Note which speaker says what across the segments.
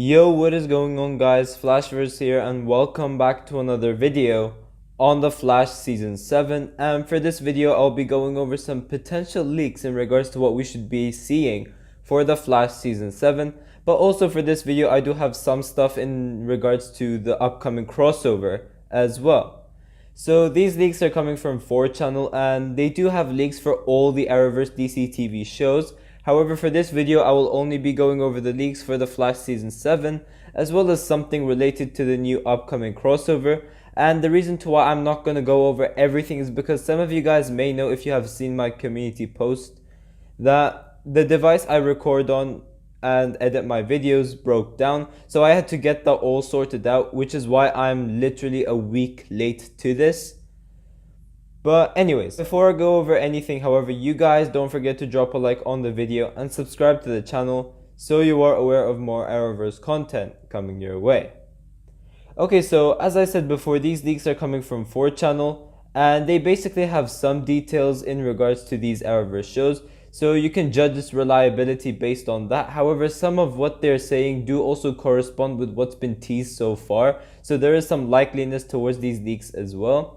Speaker 1: Yo, what is going on, guys? Flashverse here, and welcome back to another video on the Flash Season 7. And for this video, I'll be going over some potential leaks in regards to what we should be seeing for the Flash Season 7. But also for this video, I do have some stuff in regards to the upcoming crossover as well. So these leaks are coming from 4channel, and they do have leaks for all the Arrowverse DCTV shows. However, for this video, I will only be going over the leaks for the Flash Season 7, as well as something related to the new upcoming crossover. And the reason to why I'm not going to go over everything is because some of you guys may know, if you have seen my community post, that the device I record on and edit my videos broke down. So I had to get that all sorted out, which is why I'm literally a week late to this. But anyways, before I go over anything, however, you guys don't forget to drop a like on the video and subscribe to the channel so you are aware of more Arrowverse content coming your way. Okay, so as I said before, these leaks are coming from 4channel, and they basically have some details in regards to these Arrowverse shows, so you can judge its reliability based on that. However, some of what they're saying do also correspond with what's been teased so far, so there is some likeliness towards these leaks as well.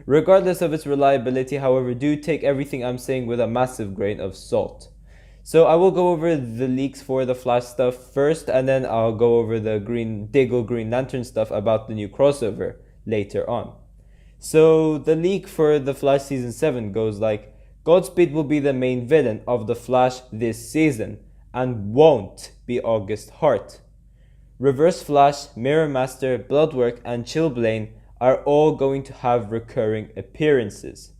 Speaker 1: Regardless of its reliability, however, do take everything I'm saying with a massive grain of salt. So I will go over the leaks for the Flash stuff first, and then I'll go over the Diggle Green Lantern stuff about the new crossover later on. So the leak for the Flash Season 7 goes like, Godspeed will be the main villain of the Flash this season, and won't be August Heart. Reverse Flash, Mirror Master, Bloodwork, and Chillblaine are all going to have recurring appearances.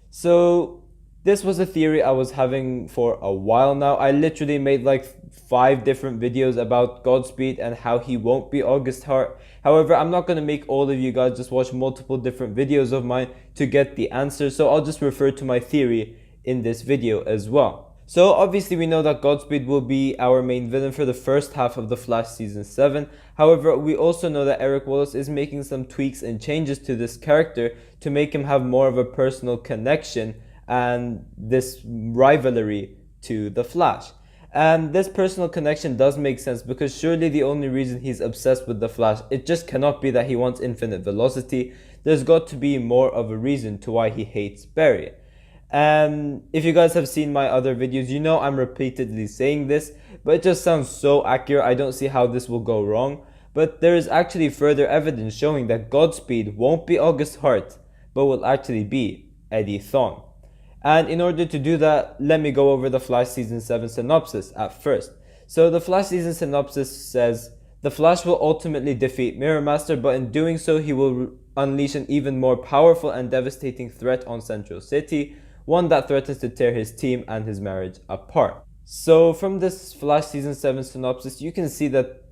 Speaker 1: So this was a theory I was having for a while now. I literally made like 5 different videos about Godspeed and how he won't be August Heart. However, I'm not going to make all of you guys just watch multiple different videos of mine to get the answer, so I'll just refer to my theory in this video as well. So obviously we know that Godspeed will be our main villain for the first half of the Flash Season 7. However, we also know that Eric Wallace is making some tweaks and changes to this character to make him have more of a personal connection and this rivalry to the Flash. And this personal connection does make sense, because surely the only reason he's obsessed with the Flash, it just cannot be that he wants infinite velocity. There's got to be more of a reason to why he hates Barry. If you guys have seen my other videos, you know I'm repeatedly saying this, but it just sounds so accurate. I don't see how this will go wrong. But there is actually further evidence showing that Godspeed won't be August Heart, but will actually be Eddie Thawne. And in order to do that, let me go over the Flash Season 7 synopsis at first. So the Flash Season synopsis says, the Flash will ultimately defeat Mirror Master, but in doing so he will unleash an even more powerful and devastating threat on Central City, one that threatens to tear his team and his marriage apart. So from this Flash Season 7 synopsis, you can see that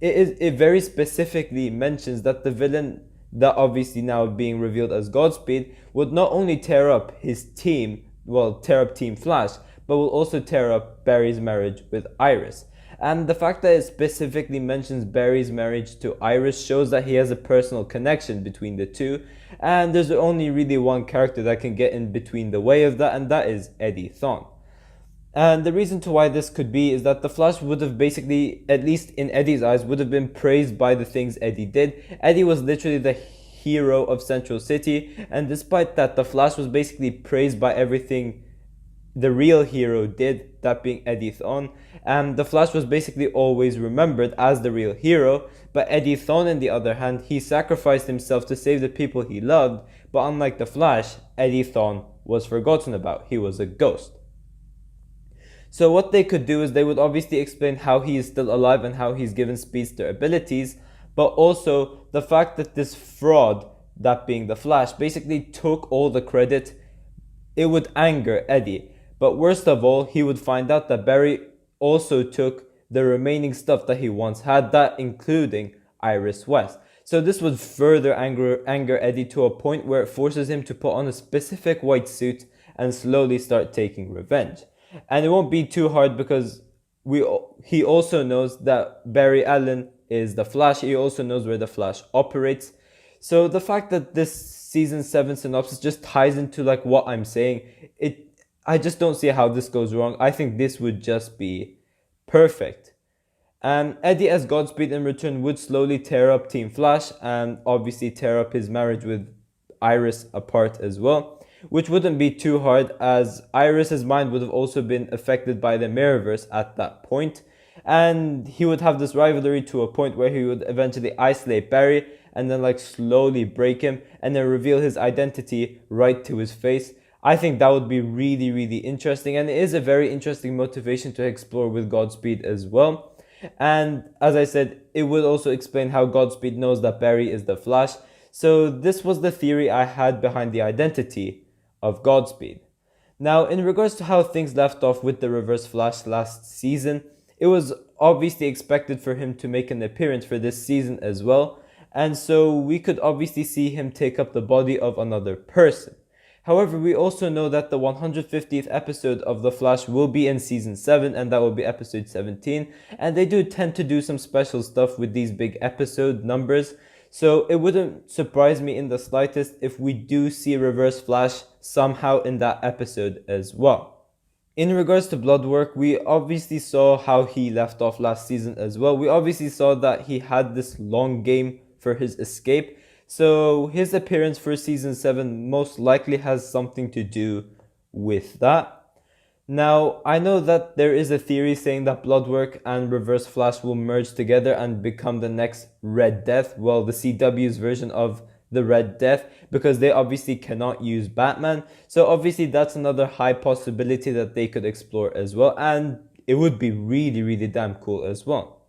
Speaker 1: it very specifically mentions that the villain that obviously now being revealed as Godspeed would not only tear up his team, well, tear up Team Flash, but will also tear up Barry's marriage with Iris. And the fact that it specifically mentions Barry's marriage to Iris shows that he has a personal connection between the two, and there's only really one character that can get in between the way of that, and that is Eddie Thawne. And the reason to why this could be is that the Flash would have basically, at least in Eddie's eyes, would have been praised by the things Eddie did. Eddie was literally the hero of Central City, and despite that, the Flash was basically praised by everything the real hero did, that being Eddie Thawne. And the Flash was basically always remembered as the real hero, but Eddie Thawne, on the other hand, he sacrificed himself to save the people he loved, but unlike the Flash, Eddie Thawne was forgotten about. He was a ghost. So what they could do is they would obviously explain how he is still alive and how he's given speedster abilities, but also the fact that this fraud, that being the Flash, basically took all the credit, it would anger Eddie. But worst of all, he would find out that Barry also took the remaining stuff that he once had, that including Iris West. So this would further anger Eddie to a point where it forces him to put on a specific white suit and slowly start taking revenge. And it won't be too hard, because he also knows that Barry Allen is the Flash. He also knows where the Flash operates. So the fact that this Season 7 synopsis just ties into like what I'm saying, I just don't see how this goes wrong. I think this would just be perfect. And Eddie as Godspeed in return would slowly tear up Team Flash and obviously tear up his marriage with Iris apart as well, which wouldn't be too hard as Iris's mind would have also been affected by the Mirrorverse at that point, and he would have this rivalry to a point where he would eventually isolate Barry and then like slowly break him and then reveal his identity right to his face. I think that would be really interesting, and it is a very interesting motivation to explore with Godspeed as well. And as I said, it would also explain how Godspeed knows that Barry is the Flash. So this was the theory I had behind the identity of Godspeed. Now, in regards to how things left off with the Reverse Flash last season, it was obviously expected for him to make an appearance for this season as well. And so we could obviously see him take up the body of another person. However, we also know that the 150th episode of The Flash will be in Season 7, and that will be episode 17. And they do tend to do some special stuff with these big episode numbers. So it wouldn't surprise me in the slightest if we do see Reverse Flash somehow in that episode as well. In regards to Bloodwork, we obviously saw how he left off last season as well. We obviously saw that he had this long game for his escape. So his appearance for Season 7 most likely has something to do with that. Now, I know that there is a theory saying that Bloodwork and Reverse Flash will merge together and become the next Red Death. Well, the CW's version of the Red Death, because they obviously cannot use Batman. So obviously that's another high possibility that they could explore as well. And it would be really damn cool as well.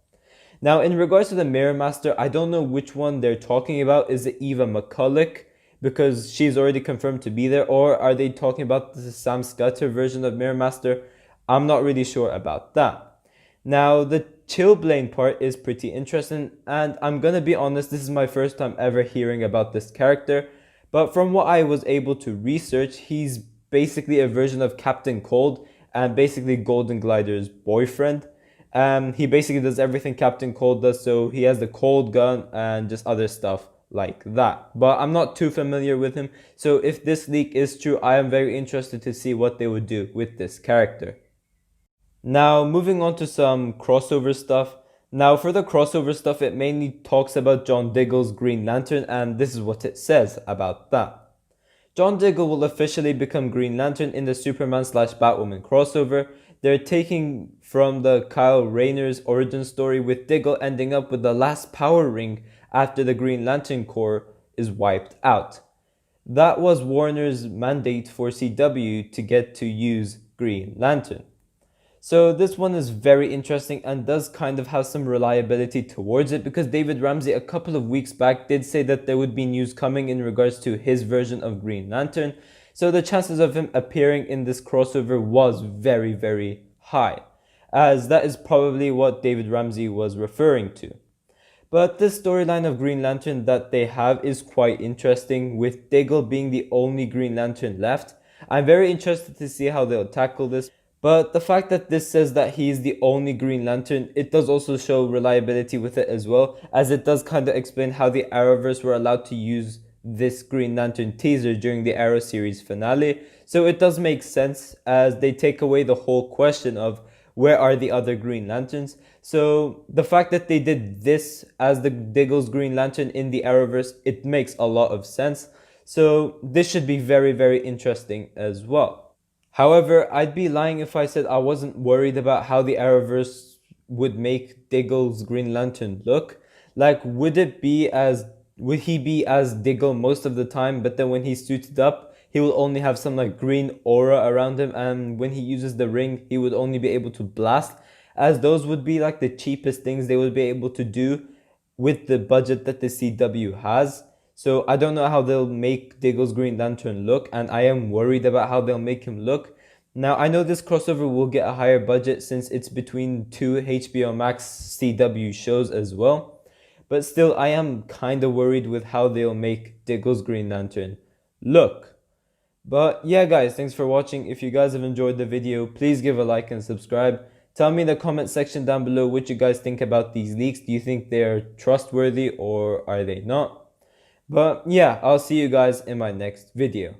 Speaker 1: Now, in regards to the Mirror Master, I don't know which one they're talking about. Is it Eva McCulloch, because she's already confirmed to be there, or are they talking about the Sam Scudder version of Mirror Master? I'm not really sure about that. Now, the Chillblaine part is pretty interesting, and I'm gonna be honest, this is my first time ever hearing about this character, but from what I was able to research, he's basically a version of Captain Cold and basically Golden Glider's boyfriend. He basically does everything Captain Cold does, so he has the cold gun and just other stuff like that. But I'm not too familiar with him, so if this leak is true, I am very interested to see what they would do with this character. Now, moving on to some crossover stuff. Now, for the crossover stuff, it mainly talks about John Diggle's Green Lantern, and this is what it says about that. John Diggle will officially become Green Lantern in the Superman/Batwoman crossover. They're taking from the Kyle Rayner's origin story, with Diggle ending up with the last power ring after the Green Lantern Corps is wiped out. That was Warner's mandate for CW to get to use Green Lantern. So this one is very interesting and does kind of have some reliability towards it, because David Ramsey a couple of weeks back did say that there would be news coming in regards to his version of Green Lantern. So the chances of him appearing in this crossover was very high, as that is probably what David Ramsey was referring to. But this storyline of Green Lantern that they have is quite interesting, with Diggle being the only Green Lantern left. I'm very interested to see how they'll tackle this. But the fact that this says that he is the only Green Lantern, it does also show reliability with it as well, as it does kind of explain how the Arrowverse were allowed to use this Green Lantern teaser during the Arrow series finale. So it does make sense, as they take away the whole question of where are the other Green Lanterns. So the fact that they did this as the Diggle's Green Lantern in the Arrowverse, it makes a lot of sense. So this should be very interesting as well. However, I'd be lying if I said I wasn't worried about how the Arrowverse would make Diggle's Green Lantern look. Like, would he be as Diggle most of the time, but then when he's suited up, he will only have some like green aura around him, and when he uses the ring, he would only be able to blast, as those would be like the cheapest things they would be able to do with the budget that the CW has. So I don't know how they'll make Diggle's Green Lantern look, and I am worried about how they'll make him look. Now, I know this crossover will get a higher budget since it's between two HBO Max CW shows as well. But still, I am kind of worried with how they'll make Diggle's Green Lantern look. But yeah guys, thanks for watching. If you guys have enjoyed the video, please give a like and subscribe. Tell me in the comment section down below what you guys think about these leaks. Do you think they're trustworthy or are they not? But yeah, I'll see you guys in my next video.